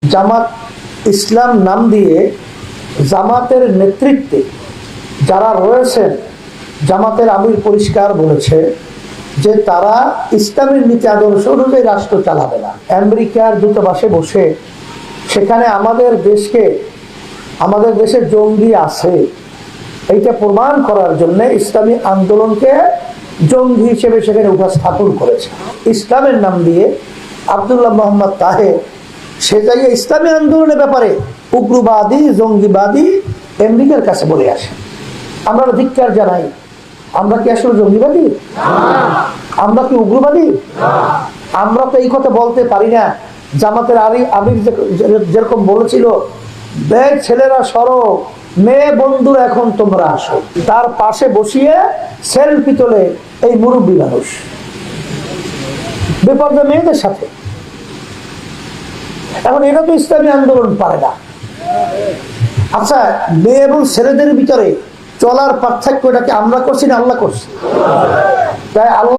জামাত ইসলাম নাম দিয়ে জামাতের নেতৃত্বে যারা রয়েছেন, জামাতের আমির পরিষ্কার বলেছে যে তারা ইসলামের নীতি আদর্শ অনুযায়ী রাষ্ট্র চালাবে না। আমেরিকার দূতাবাসে বসে সেখানে আমাদের দেশে জঙ্গি আছে এইটা প্রমাণ করার জন্য ইসলামী আন্দোলনকে জঙ্গি হিসেবে সেখানে উপস্থাপন করেছে। ইসলামের নাম দিয়ে আব্দুল্লাহ মোহাম্মদ তাহের সে জায়গায় ইসলামী আন্দোলনের ব্যাপারে উগ্রবাদী জঙ্গিবাদী আমেরিকার কাছে বলে আসে। আমরা ধিক্কার জানাই। আমরা কি আসলে জঙ্গিবাদী? আমরা কি উগ্রবাদী? আমরা তো এই কথা বলতে পারি না। জামাতের আমির যেরকম বলেছিল, দেখ ছেলেরা সরো, মেয়ে বন্ধুরা এখন তোমরা আসো, তার পাশে বসিয়ে সেলফি তোলে এই মুরব্বী মানুষ বেপরদা মেয়েদের সাথে। এখন এটা তো ইসলামী আন্দোলন পারে না। আচ্ছা, মেয়ে এবং ছেলেদের ভিতরে চলার পার্থক্যটাকে আমরা করছি না আল্লাহ করছি? তাই আল্লাহ